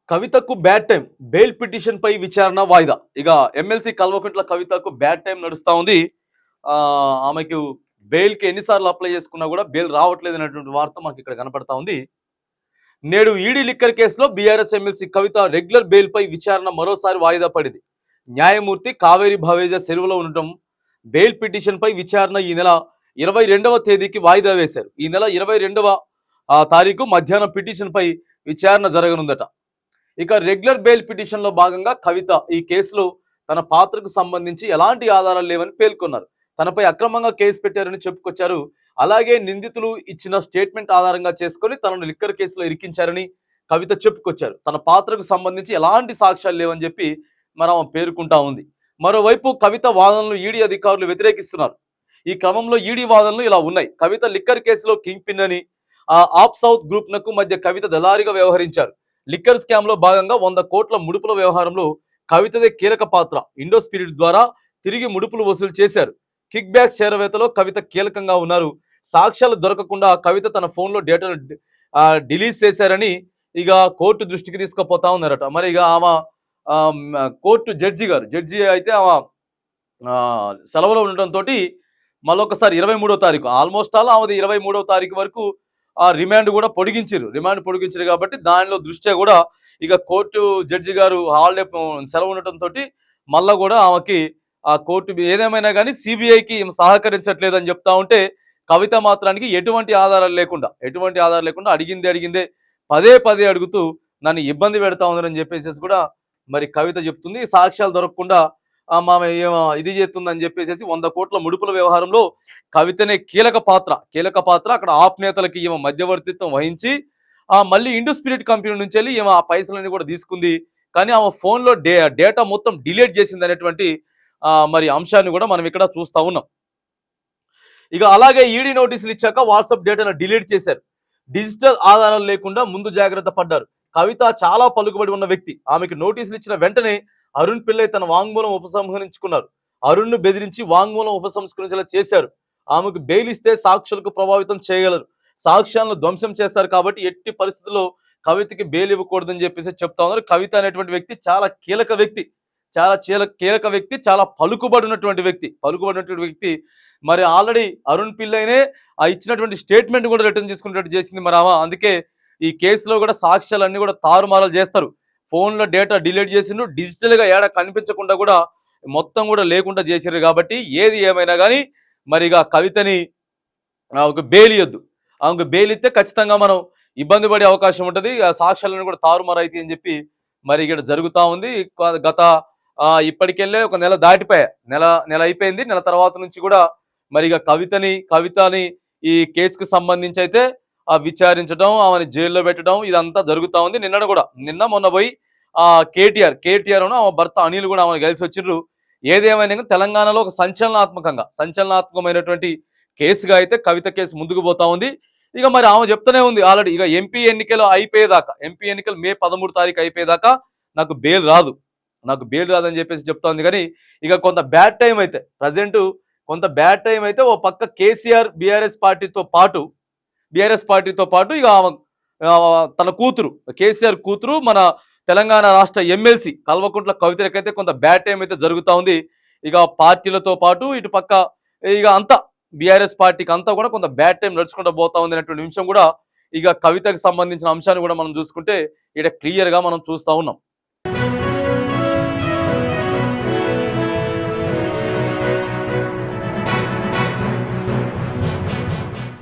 కవితకు bad time. Bail petition పై విచారణ వాయిదా. ఇక ఎమ్మెల్సీ కల్వకుంట్ల కవితకు బ్యాడ్ టైం నడుస్తా ఉంది. ఆమెకు బెయిల్కి ఎన్నిసార్లు అప్లై చేసుకున్నా కూడా బెయిల్ రావట్లేదు అనేటువంటి వార్త మాకు ఇక్కడ కనపడతా ఉంది. నేడు ఈడీ లిక్కర్ కేసులో బీఆర్ఎస్ ఎమ్మెల్సీ కవిత రెగ్యులర్ బెయిల్ పై విచారణ మరోసారి వాయిదా పడింది. న్యాయమూర్తి కావేరి భవేజా సెలవులో ఉండటం బెయిల్ పిటిషన్ పై విచారణ ఈ నెల 22వ తేదీకి వాయిదా వేశారు. ఈ నెల 22వ తారీఖు మధ్యాహ్నం పిటిషన్ పై విచారణ జరగనుందట. ఇక రెగ్యులర్ బెయిల్ పిటిషన్ లో భాగంగా కవిత ఈ కేసులో తన పాత్రకు సంబంధించి ఎలాంటి ఆధారాలు లేవని పేర్కొన్నారు. తనపై అక్రమంగా కేసు పెట్టారని చెప్పుకొచ్చారు. అలాగే నిందితులు ఇచ్చిన స్టేట్మెంట్ ఆధారంగా చేసుకొని తనను లిక్కర్ కేసులో ఇరికించారని కవిత చెప్పుకొచ్చారు. తన పాత్రకు సంబంధించి ఎలాంటి సాక్ష్యాలు లేవని చెప్పి మనం పేర్కొంటా ఉంది. మరోవైపు కవిత వాదనలు ఈడీ అధికారులు వ్యతిరేకిస్తున్నారు. ఈ క్రమంలో ఈడీ వాదనలు ఇలా ఉన్నాయి. కవిత లిక్కర్ కేసులో కింగ్ పిన్ అని ఆప్ సౌత్ గ్రూప్ నకు మధ్య కవిత దళారిగా వ్యవహరించారు. లిక్కర్ స్కామ్ లో భాగంగా 100 కోట్ల ముడుపుల వ్యవహారంలో కవితదే కీలక పాత్ర. ఇండో స్పిరిట్ ద్వారా తిరిగి ముడుపులు వసూలు చేశారు. కిక్ బ్యాక్ చేరవేతలో కవిత కీలకంగా ఉన్నారు. సాక్ష్యాలు దొరకకుండా కవిత తన ఫోన్లో డేటాను డిలీట్ చేశారని ఇక కోర్టు దృష్టికి తీసుకుపోతా ఉన్నారట. మరి ఇక ఆమె కోర్టు జడ్జి అయితే ఆమె సెలవులో ఉండటంతో మళ్ళొకసారి 23వ తారీఖు ఆల్మోస్ట్ ఆల్ ఆమెది 23వ తారీఖు వరకు రిమాండ్ కూడా పొడిగించారు కాబట్టి దానిలో దృష్ట్యా కూడా ఇక కోర్టు జడ్జి గారు హాలిడే సెలవు ఉండటంతో మళ్ళా కూడా ఆమెకి ఆ కోర్టు ఏదేమైనా కానీ సిబిఐకి సహకరించట్లేదు అని చెప్తా ఉంటే కవిత మాత్రానికి ఎటువంటి ఆధారాలు లేకుండా అడిగిందే పదే అడుగుతూ నన్ను ఇబ్బంది పెడతా ఉందని చెప్పేసి కూడా మరి కవిత చెప్తుంది. సాక్ష్యాలు దొరకకుండా మామ ఇది చేస్తుందని చెప్పేసి 100 కోట్ల ముడుపుల వ్యవహారంలో కవితనే కీలక పాత్ర అక్కడ ఆప్ నేతలకి ఈమె మధ్యవర్తిత్వం వహించి మళ్ళీ ఇండో స్పిరిట్ కంపెనీ నుంచి వెళ్ళి ఈమె ఆ పైసలన్నీ కూడా తీసుకుంది. కానీ ఆమె ఫోన్లో డేటా మొత్తం డిలీట్ చేసింది అనేటువంటి మరి అంశాన్ని కూడా మనం ఇక్కడ చూస్తా ఉన్నాం. ఇక అలాగే ఈడీ నోటీసులు ఇచ్చాక వాట్సాప్ డేటాను డిలీట్ చేశారు. డిజిటల్ ఆధారాలు లేకుండా ముందు జాగ్రత్త పడ్డారు. కవిత చాలా పలుకుబడి ఉన్న వ్యక్తి. ఆమెకు నోటీసులు ఇచ్చిన వెంటనే అరుణ్ పిల్లై తన వాంగ్మూలం ఉపసంహరించుకున్నారు. అరుణ్ను బెదిరించి వాంగ్మూలం ఉపసంస్కరించేలా చేశారు. ఆమెకు బెయిల్ ఇస్తే సాక్షులకు ప్రభావితం చేయగలరు, సాక్ష్యాలను ధ్వంసం చేస్తారు కాబట్టి ఎట్టి పరిస్థితుల్లో కవితకి బెయిల్ ఇవ్వకూడదని చెప్పేసి చెప్తా ఉన్నారు. కవిత అనేటువంటి వ్యక్తి చాలా కీలక వ్యక్తి, చాలా పలుకుబడినటువంటి వ్యక్తి. మరి ఆల్రెడీ అరుణ్ పిల్లైనే ఇచ్చినటువంటి స్టేట్మెంట్ కూడా రిటర్న్ చేసుకునేటట్టు చేసింది మరి ఆమె. అందుకే ఈ కేసులో కూడా సాక్ష్యాలన్నీ కూడా తారుమారాలు చేస్తారు. ఫోన్లో డేటా డిలీట్ చేసిండు, డిజిటల్గా ఏడా కనిపించకుండా కూడా మొత్తం కూడా లేకుండా చేసారు. కాబట్టి ఏది ఏమైనా కానీ మరి ఇక కవితని ఒక బెయిల్ ఇవ్వద్దు. ఆమెకు బెయిల్ ఇస్తే ఖచ్చితంగా మనం ఇబ్బంది పడే అవకాశం ఉంటుంది. సాక్ష్యాలను కూడా తారుమారు అవుతాయి అని చెప్పి మరి ఇక్కడ జరుగుతూ ఉంది. గత ఇప్పటికెళ్ళే ఒక నెల దాటిపోయా, నెల అయిపోయింది. నెల తర్వాత నుంచి కూడా మరి ఇక కవితని ఈ కేసుకు సంబంధించి అయితే విచారించడం, ఆమెను జైల్లో పెట్టడం ఇదంతా జరుగుతూ ఉంది. నిన్న మొన్న పోయి కేటీఆర్ ఆమె భర్త అనిల్ కూడా ఆమెను కలిసి వచ్చిండ్రు. ఏదేమైనా తెలంగాణలో ఒక సంచలనాత్మకమైనటువంటి కేసుగా అయితే కవిత కేసు ముందుకు పోతా ఉంది. ఇక మరి ఆమె చెప్తూనే ఉంది ఆల్రెడీ ఇక ఎంపీ ఎన్నికలు మే 13 తారీఖు అయిపోయేదాకా నాకు బెయిల్ రాదని చెప్పేసి చెప్తా ఉంది. కానీ ఇక కొంత బ్యాడ్ టైం అయితే ఓ పక్క కేసీఆర్ బీఆర్ఎస్ పార్టీతో పాటు ఇక తన కూతురు కేసీఆర్ కూతురు మన తెలంగాణ రాష్ట్ర ఎమ్మెల్సీ కల్వకుంట్ల కవితలకైతే కొంత బ్యాడ్ టైం అయితే జరుగుతూ ఉంది. ఇక పార్టీలతో పాటు ఇటు పక్క ఇక అంతా బీఆర్ఎస్ పార్టీకి అంతా కూడా కొంత బ్యాడ్ టైం నడుచుకుంటూ పోతా ఉంది అనేటువంటి విషయం కూడా ఇక కవితకు సంబంధించిన అంశాన్ని కూడా మనం చూసుకుంటే ఇక్కడ క్లియర్గా మనం చూస్తూ ఉన్నాం.